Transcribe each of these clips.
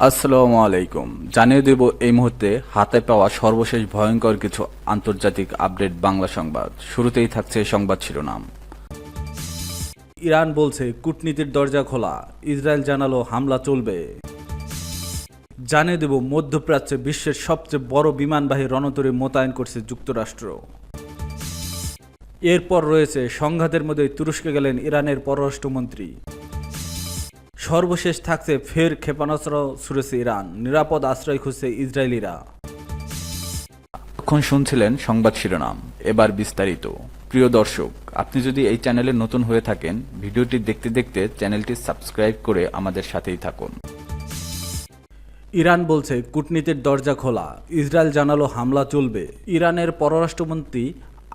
আসসালামু আলাইকুম। জানিয়ে দেব এই মুহূর্তে হাতে পাওয়া সর্বশেষ ভয়ঙ্কর কিছু আন্তর্জাতিক আপডেট বাংলা সংবাদ। শুরুতেই থাকছে সংবাদ শিরোনাম। ইরান বলছে কূটনীতির দরজা খোলা, ইসরায়েল জানালো হামলা চলবে। জানিয়ে দেব মধ্যপ্রাচ্যে বিশ্বের সবচেয়ে বড় বিমানবাহী রণতরী মোতায়েন করছে যুক্তরাষ্ট্র। এরপর রয়েছে সংঘাতের মধ্যে তুরস্কে গেলেন ইরানের পররাষ্ট্রমন্ত্রী। সর্বশেষ থাকছে ফের ক্ষেপণাস্ত্র ছুড়েছে ইরান, নিরাপদ আশ্রয় খুঁজছে ইসরায়েলিরা। এখন শুনছিলেন সংবাদ শিরোনাম, এবার বিস্তারিত। প্রিয় দর্শক, আপনি যদি এই চ্যানেলে নতুন হয়ে থাকেন, ভিডিওটি দেখতে দেখতে চ্যানেলটি সাবস্ক্রাইব করে আমাদের সাথেই থাকুন। ইরান বলছে কূটনীতির দরজা খোলা, ইসরায়েল জানালো হামলা চলবে। ইরানের পররাষ্ট্রমন্ত্রী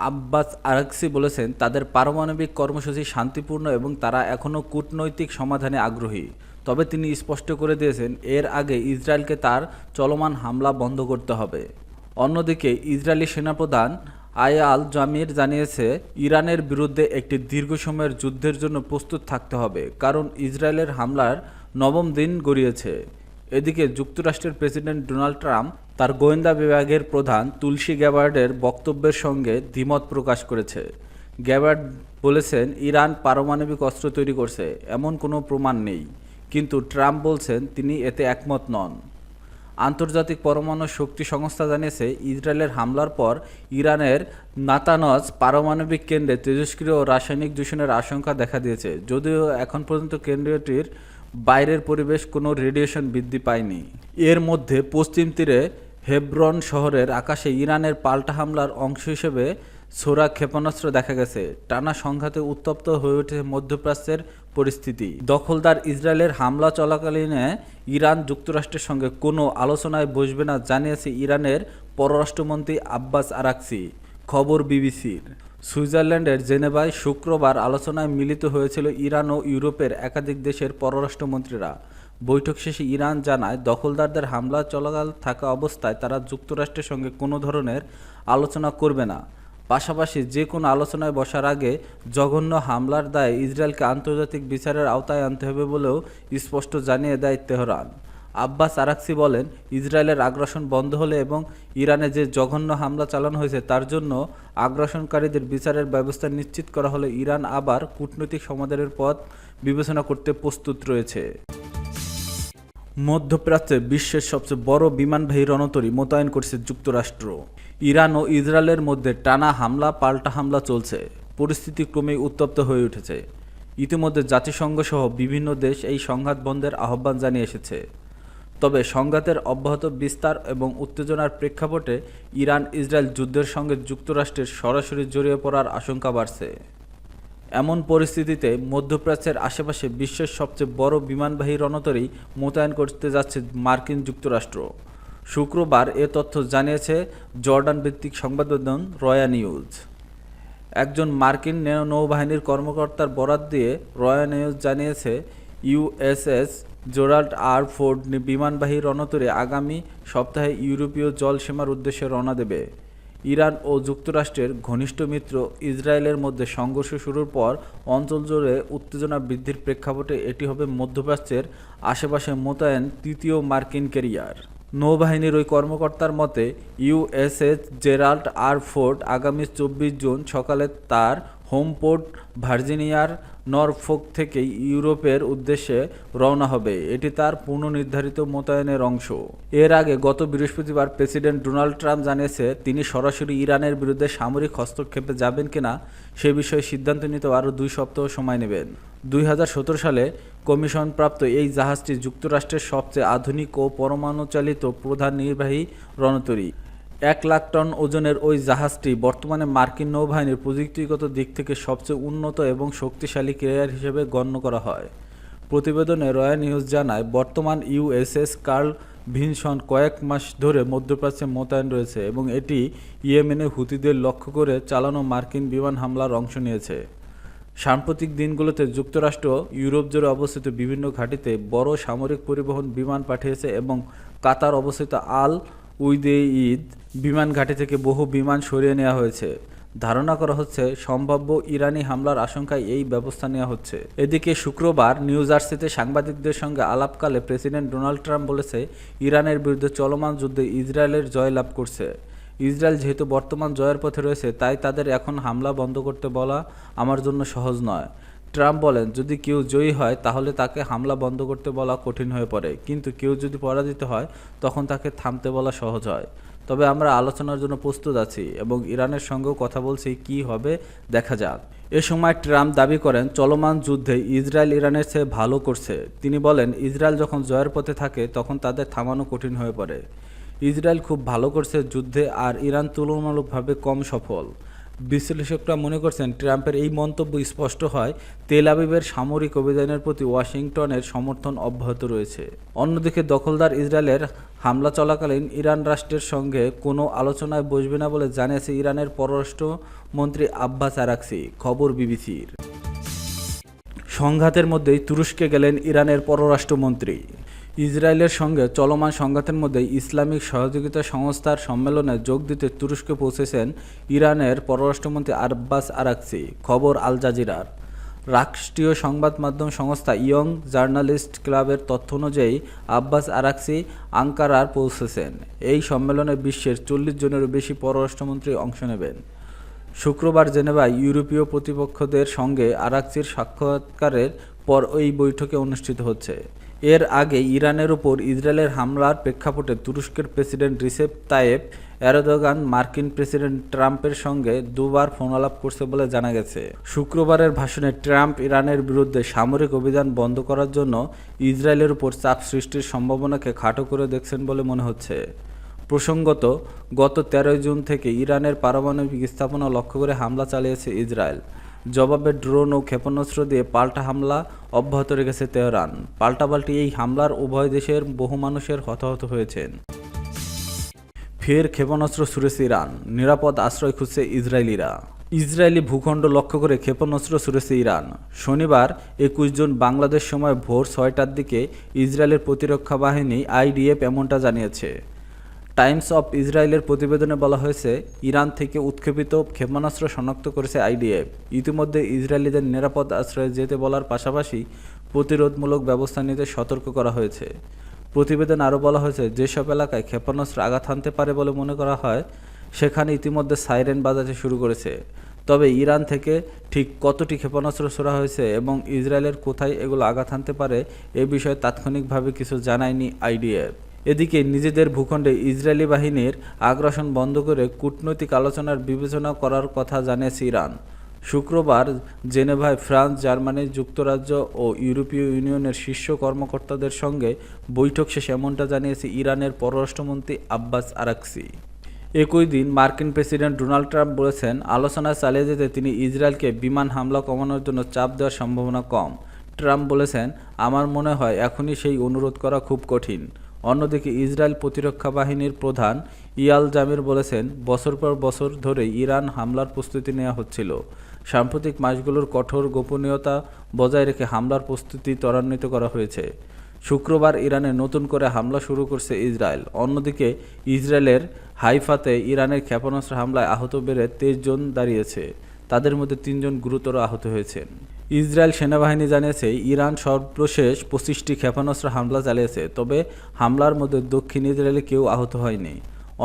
আব্বাস আরাকচি বলেছেন তাদের পারমাণবিক কর্মসূচি শান্তিপূর্ণ এবং তারা এখনও কূটনৈতিক সমাধানে আগ্রহী। তবে তিনি স্পষ্ট করে দিয়েছেন এর আগে ইসরায়েলকে তার চলমান হামলা বন্ধ করতে হবে। অন্যদিকে ইসরায়েলি সেনাপ্রধান আয়াল জামির জানিয়েছে ইরানের বিরুদ্ধে একটি দীর্ঘ সময়ের যুদ্ধের জন্য প্রস্তুত থাকতে হবে, কারণ ইসরায়েলের হামলার নবম দিন গড়িয়েছে। এদিকে যুক্তরাষ্ট্রের প্রেসিডেন্ট ডোনাল্ড ট্রাম্প তার গোয়েন্দা বিভাগের প্রধান তুলসী গ্যাবার্ডের বক্তব্যের সঙ্গে দ্বিমত প্রকাশ করেছে। গ্যাবার্ড বলেছেন ইরান পারমাণবিক অস্ত্র তৈরি করছে এমন কোনো প্রমাণ নেই, কিন্তু ট্রাম্প বলছেন তিনি এতে একমত নন। আন্তর্জাতিক পরমাণু শক্তি সংস্থা জানিয়েছে ইসরায়েলের হামলার পর ইরানের নাতানজ পারমাণবিক কেন্দ্রে তেজস্ক্রিয় ও রাসায়নিক দূষণের আশঙ্কা দেখা দিয়েছে, যদিও এখন পর্যন্ত কেন্দ্রটির বাইরের পরিবেশ কোনো রেডিয়েশন বৃদ্ধি পায়নি। এর মধ্যে পশ্চিম তীরে হেব্রন শহরের আকাশে ইরানের পাল্টা হামলার অংশ হিসেবে ছোড়া ক্ষেপণাস্ত্র দেখা গেছে। টানা সংঘাতে উত্তপ্ত হয়ে উঠেছে মধ্যপ্রাচ্যের পরিস্থিতি। দখলদার ইসরায়েলের হামলা চলাকালীনে ইরান যুক্তরাষ্ট্রের সঙ্গে কোনো আলোচনায় বসবে না জানিয়েছে ইরানের পররাষ্ট্রমন্ত্রী আব্বাস আরাকচি। খবর বিবিসির। সুইজারল্যান্ডের জেনেভায় শুক্রবার আলোচনায় মিলিত হয়েছিল ইরান ও ইউরোপের একাধিক দেশের পররাষ্ট্রমন্ত্রীরা। বৈঠক শেষে ইরান জানায় দখলদারদের হামলা চলাকাল থাকা অবস্থায় তারা যুক্তরাষ্ট্রের সঙ্গে কোনো ধরনের আলোচনা করবে না। পাশাপাশি যে কোনো আলোচনায় বসার আগে জঘন্য হামলার দায়ে ইসরায়েলকে আন্তর্জাতিক বিচারের আওতায় আনতে হবে বলেও স্পষ্ট জানিয়ে দেয় তেহরান। আব্বাস আরাকচি বলেন ইসরায়েলের আগ্রাসন বন্ধ হলে এবং ইরানে যে জঘন্য হামলা চালানো হয়েছে তার জন্য আগ্রাসনকারীদের বিচারের ব্যবস্থা নিশ্চিত করা হলে ইরান আবার কূটনৈতিক সমাধানের পথ বিবেচনা করতে প্রস্তুত রয়েছে। মধ্যপ্রাচ্যে বিশ্বের সবচেয়ে বড় বিমানবাহী রণতরী মোতায়েন করছে যুক্তরাষ্ট্র। ইরান ও ইসরায়েলের মধ্যে টানা হামলা পাল্টা হামলা চলছে, পরিস্থিতি ক্রমেই উত্তপ্ত হয়ে উঠেছে। ইতিমধ্যে জাতিসংঘ সহ বিভিন্ন দেশ এই সংঘাত বন্ধের আহ্বান জানিয়ে এসেছে। তবে সংঘাতের অব্যাহত বিস্তার এবং উত্তেজনার প্রেক্ষাপটে ইরান ইসরায়েল যুদ্ধের সঙ্গে যুক্তরাষ্ট্রের সরাসরি জড়িয়ে পড়ার আশঙ্কা বাড়ছে। এমন পরিস্থিতিতে মধ্যপ্রাচ্যের আশেপাশে বিশ্বের সবচেয়ে বড় বিমানবাহী রণতরী মোতায়েন করতে যাচ্ছে মার্কিন যুক্তরাষ্ট্র। শুক্রবার এ তথ্য জানিয়েছে জর্ডান ভিত্তিক সংবাদমাধ্যম রয়া নিউজ। একজন মার্কিন নৌবাহিনীর কর্মকর্তার বরাত দিয়ে রয়া নিউজ জানিয়েছে ইউএসএস জেরাল্ড আর ফোর্ড বিমানবাহী রণতরী আগামী সপ্তাহে ইউরোপীয় জলসীমার উদ্দেশ্যে রওনা দেবে। ইরান ও যুক্তরাষ্ট্রের ঘনিষ্ঠ মিত্র ইসরায়েলের মধ্যে সংঘর্ষ শুরুর পর অঞ্চল জুড়ে উত্তেজনা বৃদ্ধির প্রেক্ষাপটে এটি হবে মধ্যপ্রাচ্যের আশেপাশে মোতায়েন তৃতীয় মার্কিন ক্যারিয়ার। নৌবাহিনীর ওই কর্মকর্তার মতে ইউএসএস জেরাল্ড আর ফোর্ড আগামী 24 জুন সকালে তার হোম পোর্ট ভার্জিনিয়ার নরফোক থেকে ইউরোপের উদ্দেশ্যে রওনা হবে। এটি তার পূর্বনির্ধারিত মোতায়েনের অংশ। এর আগে গত বৃহস্পতিবার প্রেসিডেন্ট ডোনাল্ড ট্রাম্প জানিয়েছে তিনি সরাসরি ইরানের বিরুদ্ধে সামরিক হস্তক্ষেপে যাবেন কিনা সে বিষয়ে সিদ্ধান্ত নিতে আরও 2 সপ্তাহ সময় নেবেন। 2017 সালে কমিশনপ্রাপ্ত এই জাহাজটি যুক্তরাষ্ট্রের সবচেয়ে আধুনিক ও পরমাণুচালিত প্রধান নির্বাহী রণতরী। 1 লাখ টন ওজনের ওই জাহাজটি বর্তমানে মার্কিন নৌবাহিনীর প্রযুক্তিগত দিক থেকে সবচেয়ে উন্নত এবং শক্তিশালী ক্যারিয়ার হিসেবে গণ্য করা হয়। প্রতিবেদনে রয়া নিউজ জানায় বর্তমান ইউএসএস কার্ল ভিনসন কয়েক মাস ধরে মধ্যপ্রাচ্যে মোতায়েন রয়েছে এবং এটি ইয়েমেনে হুতিদের লক্ষ্য করে চালানো মার্কিন বিমান হামলার অংশ নিয়েছে। সাম্প্রতিক দিনগুলোতে যুক্তরাষ্ট্র ইউরোপ জুড়ে অবস্থিত বিভিন্ন ঘাঁটিতে বড় সামরিক পরিবহন বিমান পাঠিয়েছে এবং কাতার অবস্থিত আল উইদেইদ বিমান ঘাঁটি থেকে বহু বিমান সরিয়ে নেওয়া হয়েছে, ধারণা করা হচ্ছে সম্ভাব্য ইরানি হামলার আশঙ্কায় এই ব্যবস্থা নেওয়া হচ্ছে। এদিকে শুক্রবার নিউ জার্সিতে সাংবাদিকদের সঙ্গে আলাপকালে প্রেসিডেন্ট ডোনাল্ড ট্রাম্প বলেছে, ইরানের বিরুদ্ধে চলমান যুদ্ধে ইসরায়েলের জয় লাভ করছে। ইসরায়েল যেহেতু বর্তমান জয়ের পথে রয়েছে, তাই তাদের এখন হামলা বন্ধ করতে বলা আমার জন্য সহজ নয়। ট্রাম্প বলেন, যদি কেউ জয়ী হয় তাহলে তাকে হামলা বন্ধ করতে বলা কঠিন হয়ে পড়ে, কিন্তু কেউ যদি পরাজিত হয় তখন তাকে থামতে বলা সহজ হয়। তবে আমরা আলোচনার জন্য প্রস্তুত আছি এবং ইরানের সঙ্গেও কথা বলছি, কি হবে দেখা যাক। এ সময় ট্রাম্প দাবি করেন, চলমান যুদ্ধে ইসরায়েল ইরানের চেয়ে ভালো করছে। তিনি বলেন, ইসরায়েল যখন জয়ের পথে থাকে তখন তাদের থামানো কঠিন হয়ে পড়ে। ইসরায়েল খুব ভালো করছে যুদ্ধে, আর ইরান তুলনামূলকভাবে কম সফল। বিশ্লেষকরা মনে করছেন, ট্রাম্পের এই মন্তব্য স্পষ্ট হয় তেল আবিবের সামরিক অভিযানের প্রতি ওয়াশিংটনের সমর্থন অব্যাহত রয়েছে। অন্যদিকে দখলদার ইসরায়েলের হামলা চলাকালীন ইরান রাষ্ট্রের সঙ্গে কোনো আলোচনায় বসবে না বলে জানিয়েছে ইরানের পররাষ্ট্রমন্ত্রী আব্বাস আরাকচি। খবর বিবিসির। সংঘাতের মধ্যেই তুরস্কে গেলেন ইরানের পররাষ্ট্রমন্ত্রী। ইসরায়েলের সঙ্গে চলমান সংঘাতের মধ্যে ইসলামিক সহযোগিতা সংস্থার সম্মেলনে যোগ দিতে তুরস্কে পৌঁছেছেন ইরানের পররাষ্ট্রমন্ত্রী আব্বাস আরাকচি। খবর আল জাজিরার। রাষ্ট্রীয় সংবাদ মাধ্যম সংস্থা ইয়ং জার্নালিস্ট ক্লাবের তথ্য অনুযায়ী আব্বাস আরাকচি আঙ্কারার পৌঁছেছেন। এই সম্মেলনে বিশ্বের 40 জনেরও বেশি পররাষ্ট্রমন্ত্রী অংশ নেবেন। শুক্রবার জেনেভায় ইউরোপীয় প্রতিপক্ষদের সঙ্গে আরাকচির সাক্ষাৎকারের পর এই বৈঠকে অনুষ্ঠিত হচ্ছে। এর আগে ইরানের উপর ইসরায়েলের হামলার প্রেক্ষাপটে তুরস্কের প্রেসিডেন্ট রিসেপ তাইয়েপ এরদোগান মার্কিন প্রেসিডেন্ট ট্রাম্পের সঙ্গে দুবার ফোনালাপ করছে বলে জানা গেছে। শুক্রবারের ভাষণে ট্রাম্প ইরানের বিরুদ্ধে সামরিক অভিযান বন্ধ করার জন্য ইসরায়েলের উপর চাপ সৃষ্টির সম্ভাবনাকে খাটো করে দেখছেন বলে মনে হচ্ছে। প্রসঙ্গত, গত 13 জুন থেকে ইরানের পারমাণবিক স্থাপনা লক্ষ্য করে হামলা চালিয়েছে ইসরায়েল। জবাবে ড্রোন ও ক্ষেপণাস্ত্র দিয়ে পাল্টা হামলা অব্যাহত রেখেছে তেহরান। পাল্টাপাল্টি এই হামলার উভয় দেশের বহু মানুষের হতাহত হয়েছেন। ফের ক্ষেপণাস্ত্র ছুড়েছে ইরান, নিরাপদ আশ্রয় খুঁজছে ইসরায়েলিরা। ইসরায়েলি ভূখণ্ড লক্ষ্য করে ক্ষেপণাস্ত্র ছুড়েছে ইরান। শনিবার 21 জুন বাংলাদেশ সময় ভোর 6টার দিকে ইসরায়েলের প্রতিরক্ষা বাহিনী আইডিএফ এমনটা জানিয়েছে। টাইমস অফ ইসরায়েলের প্রতিবেদনে বলা হয়েছে, ইরান থেকে উৎক্ষেপিত ক্ষেপণাস্ত্র শনাক্ত করেছে আইডিএফ। ইতিমধ্যে ইসরায়েলিদের নিরাপদ আশ্রয়ে যেতে বলার পাশাপাশি প্রতিরোধমূলক ব্যবস্থা নিতে সতর্ক করা হয়েছে। প্রতিবেদনে আরও বলা হয়েছে, যেসব এলাকায় ক্ষেপণাস্ত্র আঘাত হানতে পারে বলে মনে করা হয় সেখানে ইতিমধ্যে সাইরেন বাজাতে শুরু করেছে। তবে ইরান থেকে ঠিক কতটি ক্ষেপণাস্ত্র ছোড়া হয়েছে এবং ইসরায়েলের কোথায় এগুলো আঘাত হানতে পারে এ বিষয়ে তাৎক্ষণিকভাবে কিছু জানায়নি আইডিএফ। এদিকে নিজেদের ভূখণ্ডে ইসরায়েলি বাহিনীর আগ্রাসন বন্ধ করে কূটনৈতিক আলোচনার বিবেচনা করার কথা জানিয়েছে ইরান। শুক্রবার জেনেভায় ফ্রান্স, জার্মানি, যুক্তরাজ্য ও ইউরোপীয় ইউনিয়নের শীর্ষ কর্মকর্তাদের সঙ্গে বৈঠক শেষে এমনটা জানিয়েছে ইরানের পররাষ্ট্রমন্ত্রী আব্বাস আরাকচি। একই দিন মার্কিন প্রেসিডেন্ট ডোনাল্ড ট্রাম্প বলেছেন, আলোচনা চালিয়ে যেতে তিনি ইসরায়েলকে বিমান হামলা কমানোর জন্য চাপ দেওয়ার সম্ভাবনা কম। ট্রাম্প বলেছেন, আমার মনে হয় এখনই সেই অনুরোধ করা খুব কঠিন। অন্যদিকে ইসরায়েল প্রতিরক্ষা বাহিনীর প্রধান ইয়াল জামির বলেছেন, বছর পর বছর ধরে ইরান হামলার প্রস্তুতি নেওয়া হচ্ছিল। সাম্প্রতিক মাসগুলোর কঠোর গোপনীয়তা বজায় রেখে হামলার প্রস্তুতি ত্বরান্বিত করা হয়েছে। শুক্রবার ইরানে নতুন করে হামলা শুরু করছে ইসরায়েল। অন্যদিকে ইসরায়েলের হাইফাতে ইরানের ক্ষেপণাস্ত্র হামলায় আহত বেড়ে 23 জন দাঁড়িয়েছে। তাদের মধ্যে 3 জন গুরুতর আহত হয়েছেন। ইসরায়েল সেনাবাহিনী জানিয়েছে, ইরান সর্বশেষ 25টি ক্ষেপণাস্ত্র হামলা চালিয়েছে, তবে হামলার মধ্যে দক্ষিণ ইসরায়েলে কেউ আহত হয়নি।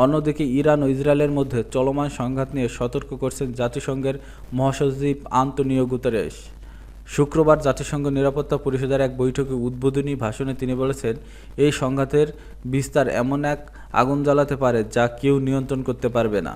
অন্যদিকে ইরান ও ইসরায়েলের মধ্যে চলমান সংঘাত নিয়ে সতর্ক করছেন জাতিসংঘের মহাসচিব আন্তোনিও গুতেরেস। শুক্রবার জাতিসংঘ নিরাপত্তা পরিষদের এক বৈঠকে উদ্বোধনী ভাষণে তিনি বলেছেন, এই সংঘাতের বিস্তার এমন এক আগুন জ্বালাতে পারে যা কেউ নিয়ন্ত্রণ করতে পারবে না।